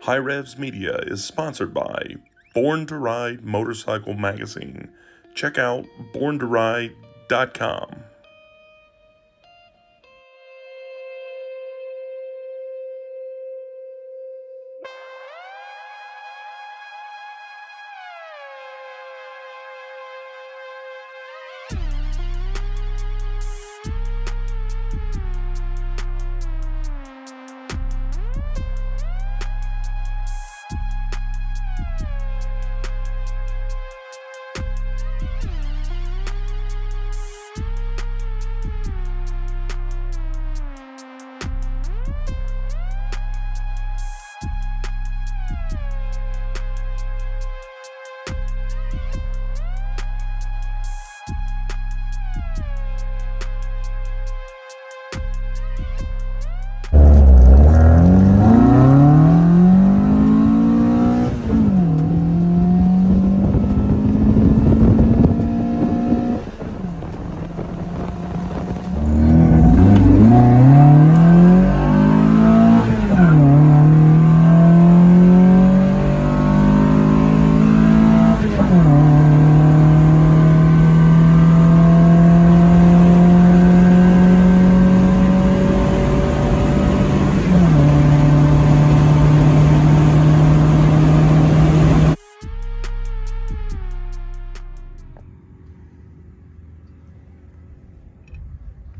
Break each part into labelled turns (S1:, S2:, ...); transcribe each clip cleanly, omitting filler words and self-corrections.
S1: HiRevz Media is sponsored by Born to Ride Motorcycle Magazine. Check out borntoride.com.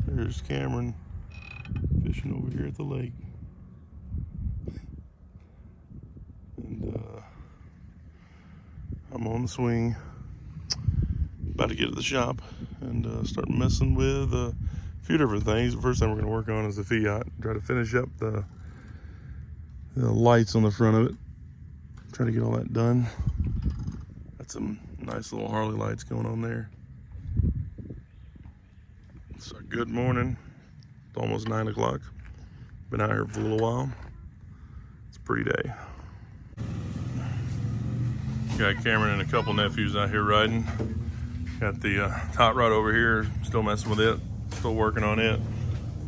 S1: There's Cameron fishing over here at the lake. And I'm on the swing, about to get to the shop and start messing with a few different things. The first thing we're going to work on is the Fiat. Try to finish up the lights on the front of it. Try to get all that done. Got some nice little Harley lights going on there. So good morning. It's almost 9 o'clock. Been out here for a little while. It's a pretty day. Got Cameron and a couple nephews out here riding. Got the hot rod over here, still messing with it. Still working on it.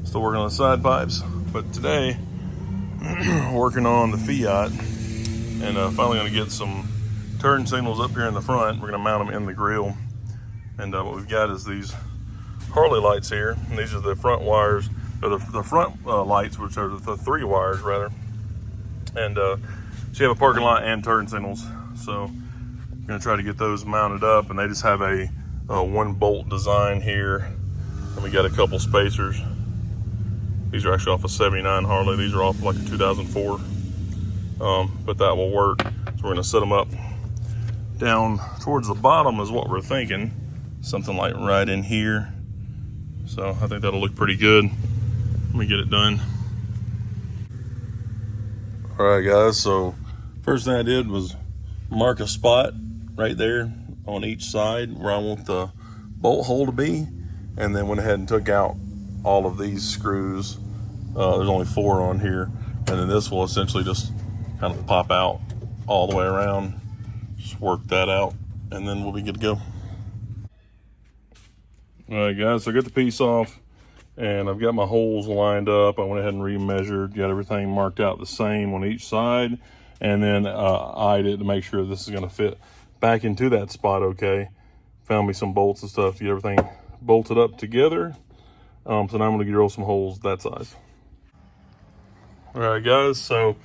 S1: Still working on the side pipes. But today, working on the Fiat and finally gonna get some turn signals up here in the front. We're gonna mount them in the grill. And what we've got is these Harley lights here, and these are the front wires, or the front lights, which are the 3 wires rather. And so you have a parking lot and turn signals. So I'm gonna try to get those mounted up, and they just have a 1 bolt design here, and we got a couple spacers. These are actually off a 79 Harley. These are off like a 2004, but that will work. So we're gonna set them up down towards the bottom is what we're thinking, something like right in here. So I think that'll look pretty good when we get it done. All right, guys, so first thing I did was mark a spot right there on each side where I want the bolt hole to be, and then went ahead and took out all of these screws. There's only 4 on here, and then this will essentially just kind of pop out all the way around. Just work that out, and then we'll be good to go. All right, guys, so I got the piece off, and I've got my holes lined up. I went ahead and remeasured, got everything marked out the same on each side, and then eyed it to make sure this is gonna fit back into that spot okay. Found me some bolts and stuff to get everything bolted up together. So now I'm gonna drill some holes that size. All right, guys, so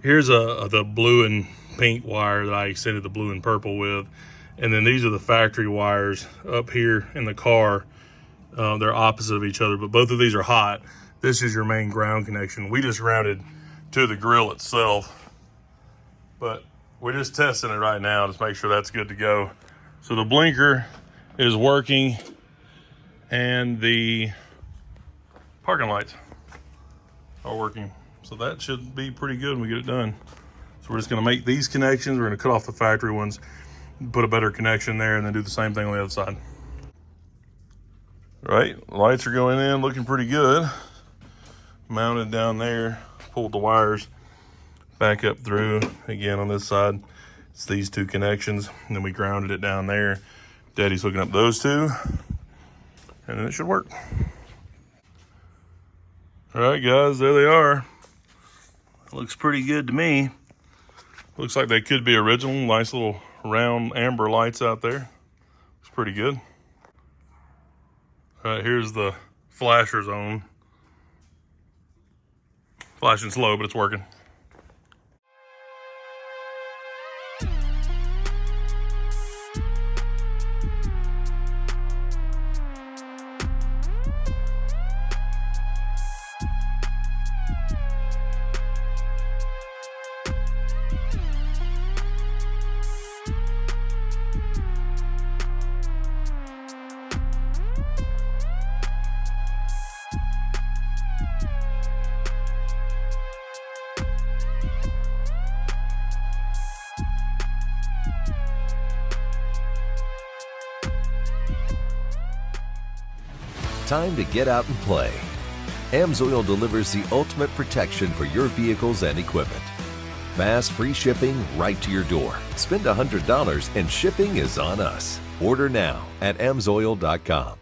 S1: here's the blue and pink wire that I extended the blue and purple with. And then these are the factory wires up here in the car. They're opposite of each other, but both of these are hot. This is your main ground connection. We just grounded to the grill itself, but we're just testing it right now to make sure that's good to go. So the blinker is working and the parking lights are working. So that should be pretty good when we get it done. So we're just gonna make these connections. We're gonna cut off the factory ones, put a better connection there, and then do the same thing on the other side. All right, lights are going in, looking pretty good. Mounted down there, pulled the wires back up through. Again, on this side, it's these 2 connections, and then we grounded it down there. Daddy's hooking up those 2, and then it should work. All right, guys, there they are. Looks pretty good to me. Looks like they could be original. Nice little round amber lights out there. It's pretty good. All right, here's the flasher zone. Flashing slow, but it's working.
S2: Time to get out and play. AMSOIL delivers the ultimate protection for your vehicles and equipment. Fast, free shipping right to your door. Spend $100 and shipping is on us. Order now at AMSOIL.com.